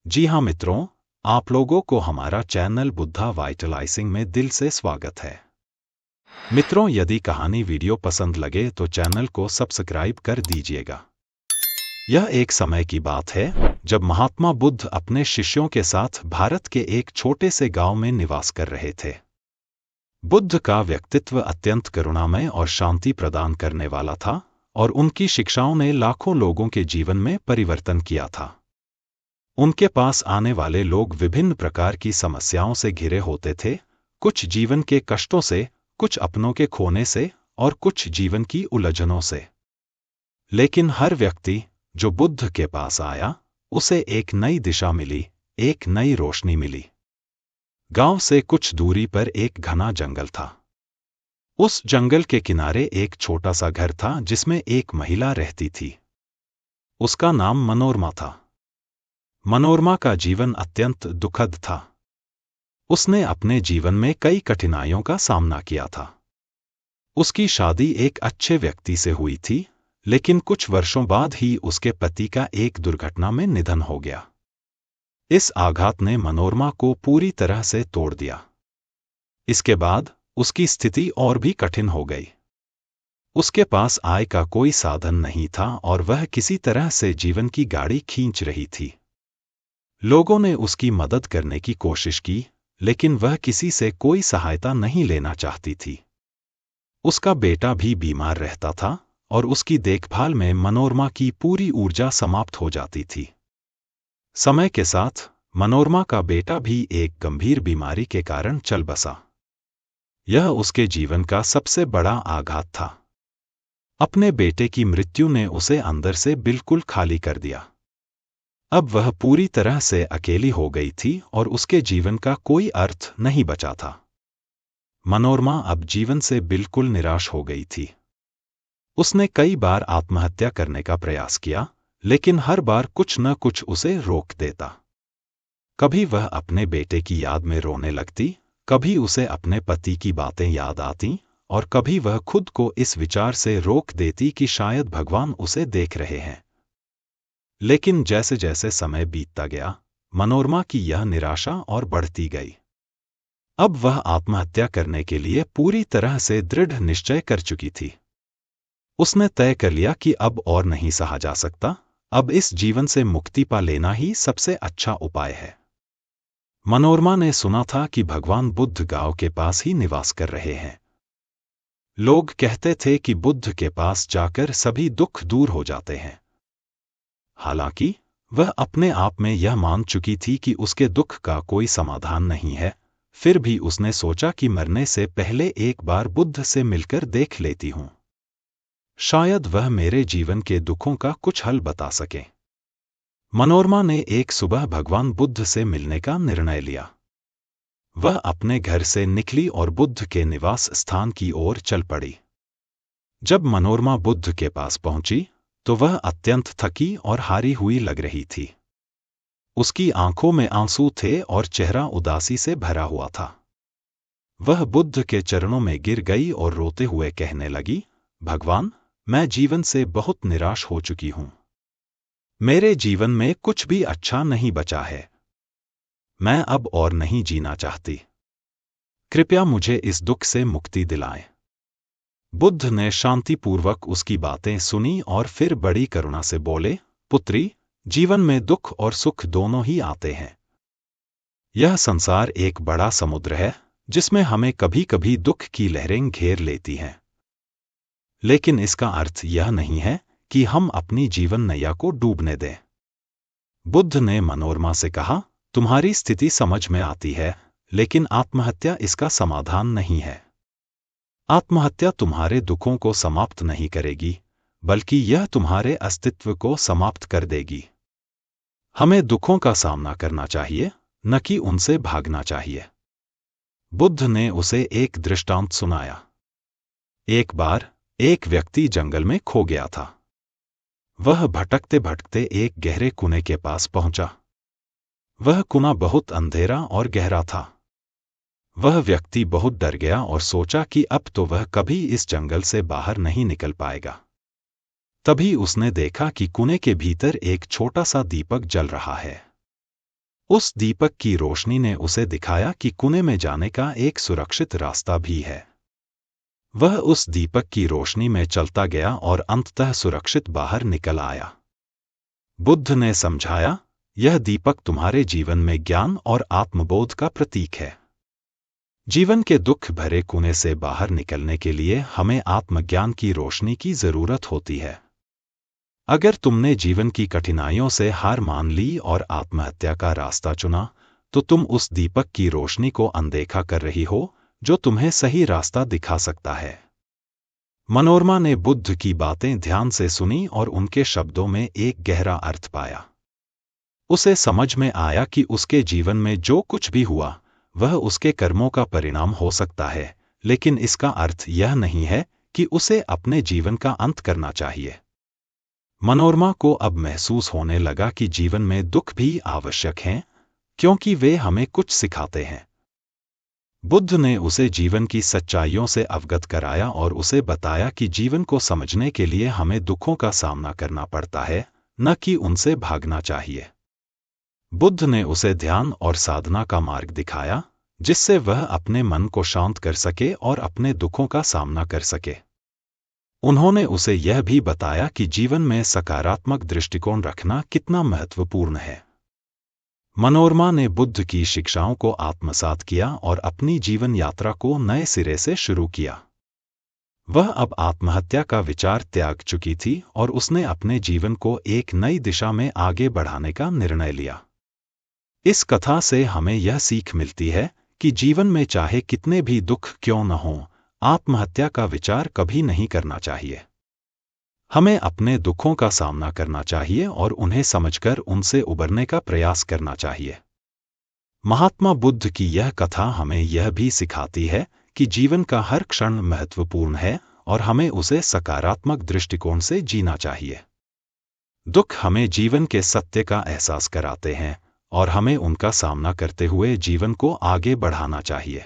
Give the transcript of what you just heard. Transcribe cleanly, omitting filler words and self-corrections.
जी हाँ मित्रों, आप लोगों को हमारा चैनल बुद्धा वाइटलाइजिंग में दिल से स्वागत है। मित्रों, यदि कहानी वीडियो पसंद लगे तो चैनल को सब्सक्राइब कर दीजिएगा। यह एक समय की बात है जब महात्मा बुद्ध अपने शिष्यों के साथ भारत के एक छोटे से गांव में निवास कर रहे थे। बुद्ध का व्यक्तित्व अत्यंत करुणामय और शांति प्रदान करने वाला था और उनकी शिक्षाओं ने लाखों लोगों के जीवन में परिवर्तन किया था। उनके पास आने वाले लोग विभिन्न प्रकार की समस्याओं से घिरे होते थे, कुछ जीवन के कष्टों से, कुछ अपनों के खोने से और कुछ जीवन की उलझनों से। लेकिन हर व्यक्ति जो बुद्ध के पास आया, उसे एक नई दिशा मिली, एक नई रोशनी मिली। गांव से कुछ दूरी पर एक घना जंगल था। उस जंगल के किनारे एक छोटा सा घर था जिसमें एक महिला रहती थी। उसका नाम मनोरमा था। मनोरमा का जीवन अत्यंत दुखद था। उसने अपने जीवन में कई कठिनाइयों का सामना किया था। उसकी शादी एक अच्छे व्यक्ति से हुई थी, लेकिन कुछ वर्षों बाद ही उसके पति का एक दुर्घटना में निधन हो गया। इस आघात ने मनोरमा को पूरी तरह से तोड़ दिया। इसके बाद उसकी स्थिति और भी कठिन हो गई। उसके पास आय का कोई साधन नहीं था और वह किसी तरह से जीवन की गाड़ी खींच रही थी। लोगों ने उसकी मदद करने की कोशिश की, लेकिन वह किसी से कोई सहायता नहीं लेना चाहती थी। उसका बेटा भी बीमार रहता था और उसकी देखभाल में मनोरमा की पूरी ऊर्जा समाप्त हो जाती थी। समय के साथ मनोरमा का बेटा भी एक गंभीर बीमारी के कारण चल बसा। यह उसके जीवन का सबसे बड़ा आघात था। अपने बेटे की मृत्यु ने उसे अंदर से बिल्कुल खाली कर दिया। अब वह पूरी तरह से अकेली हो गई थी और उसके जीवन का कोई अर्थ नहीं बचा था। मनोरमा अब जीवन से बिल्कुल निराश हो गई थी। उसने कई बार आत्महत्या करने का प्रयास किया, लेकिन हर बार कुछ न कुछ उसे रोक देता। कभी वह अपने बेटे की याद में रोने लगती, कभी उसे अपने पति की बातें याद आती और कभी वह खुद को इस विचार से रोक देती कि शायद भगवान उसे देख रहे हैं। लेकिन जैसे जैसे समय बीतता गया, मनोरमा की यह निराशा और बढ़ती गई। अब वह आत्महत्या करने के लिए पूरी तरह से दृढ़ निश्चय कर चुकी थी। उसने तय कर लिया कि अब और नहीं सहा जा सकता, अब इस जीवन से मुक्ति पा लेना ही सबसे अच्छा उपाय है। मनोरमा ने सुना था कि भगवान बुद्ध गांव के पास ही निवास कर रहे हैं। लोग कहते थे कि बुद्ध के पास जाकर सभी दुख दूर हो जाते हैं। हालांकि वह अपने आप में यह मान चुकी थी कि उसके दुख का कोई समाधान नहीं है, फिर भी उसने सोचा कि मरने से पहले एक बार बुद्ध से मिलकर देख लेती हूं। शायद वह मेरे जीवन के दुखों का कुछ हल बता सके। मनोरमा ने एक सुबह भगवान बुद्ध से मिलने का निर्णय लिया। वह अपने घर से निकली और बुद्ध के निवास स्थान की ओर चल पड़ी। जब मनोरमा बुद्ध के पास पहुंची, तो वह अत्यंत थकी और हारी हुई लग रही थी। उसकी आंखों में आंसू थे और चेहरा उदासी से भरा हुआ था। वह बुद्ध के चरणों में गिर गई और रोते हुए कहने लगी, भगवान, मैं जीवन से बहुत निराश हो चुकी हूं। मेरे जीवन में कुछ भी अच्छा नहीं बचा है। मैं अब और नहीं जीना चाहती। कृपया मुझे इस दुख से मुक्ति दिलाएं। बुद्ध ने शांतिपूर्वक उसकी बातें सुनी और फिर बड़ी करुणा से बोले, पुत्री, जीवन में दुख और सुख दोनों ही आते हैं। यह संसार एक बड़ा समुद्र है जिसमें हमें कभी कभी दुख की लहरें घेर लेती हैं। लेकिन इसका अर्थ यह नहीं है कि हम अपनी जीवन नैया को डूबने दें। बुद्ध ने मनोरमा से कहा, तुम्हारी स्थिति समझ में आती है, लेकिन आत्महत्या इसका समाधान नहीं है। आत्महत्या तुम्हारे दुखों को समाप्त नहीं करेगी, बल्कि यह तुम्हारे अस्तित्व को समाप्त कर देगी। हमें दुखों का सामना करना चाहिए, न कि उनसे भागना चाहिए। बुद्ध ने उसे एक दृष्टांत सुनाया। एक बार एक व्यक्ति जंगल में खो गया था। वह भटकते भटकते एक गहरे कुएं के पास पहुंचा। वह कुआं बहुत अंधेरा और गहरा था। वह व्यक्ति बहुत डर गया और सोचा कि अब तो वह कभी इस जंगल से बाहर नहीं निकल पाएगा। तभी उसने देखा कि कुएं के भीतर एक छोटा सा दीपक जल रहा है। उस दीपक की रोशनी ने उसे दिखाया कि कुएं में जाने का एक सुरक्षित रास्ता भी है। वह उस दीपक की रोशनी में चलता गया और अंततः सुरक्षित बाहर निकल आया। बुद्ध ने समझाया, यह दीपक तुम्हारे जीवन में ज्ञान और आत्मबोध का प्रतीक है। जीवन के दुख भरे कुएं से बाहर निकलने के लिए हमें आत्मज्ञान की रोशनी की जरूरत होती है। अगर तुमने जीवन की कठिनाइयों से हार मान ली और आत्महत्या का रास्ता चुना, तो तुम उस दीपक की रोशनी को अनदेखा कर रही हो जो तुम्हें सही रास्ता दिखा सकता है। मनोरमा ने बुद्ध की बातें ध्यान से सुनी और उनके शब्दों में एक गहरा अर्थ पाया। उसे समझ में आया कि उसके जीवन में जो कुछ भी हुआ वह उसके कर्मों का परिणाम हो सकता है, लेकिन इसका अर्थ यह नहीं है कि उसे अपने जीवन का अंत करना चाहिए। मनोरमा को अब महसूस होने लगा कि जीवन में दुख भी आवश्यक हैं, क्योंकि वे हमें कुछ सिखाते हैं। बुद्ध ने उसे जीवन की सच्चाइयों से अवगत कराया और उसे बताया कि जीवन को समझने के लिए हमें दुखों का सामना करना पड़ता है, न कि उनसे भागना चाहिए। बुद्ध ने उसे ध्यान और साधना का मार्ग दिखाया, जिससे वह अपने मन को शांत कर सके और अपने दुखों का सामना कर सके। उन्होंने उसे यह भी बताया कि जीवन में सकारात्मक दृष्टिकोण रखना कितना महत्वपूर्ण है। मनोरमा ने बुद्ध की शिक्षाओं को आत्मसात किया और अपनी जीवन यात्रा को नए सिरे से शुरू किया। वह अब आत्महत्या का विचार त्याग चुकी थी और उसने अपने जीवन को एक नई दिशा में आगे बढ़ाने का निर्णय लिया। इस कथा से हमें यह सीख मिलती है कि जीवन में चाहे कितने भी दुख क्यों न हों, आत्महत्या का विचार कभी नहीं करना चाहिए। हमें अपने दुखों का सामना करना चाहिए और उन्हें समझकर उनसे उबरने का प्रयास करना चाहिए। महात्मा बुद्ध की यह कथा हमें यह भी सिखाती है कि जीवन का हर क्षण महत्वपूर्ण है और हमें उसे सकारात्मक दृष्टिकोण से जीना चाहिए। दुख हमें जीवन के सत्य का एहसास कराते हैं और हमें उनका सामना करते हुए जीवन को आगे बढ़ाना चाहिए।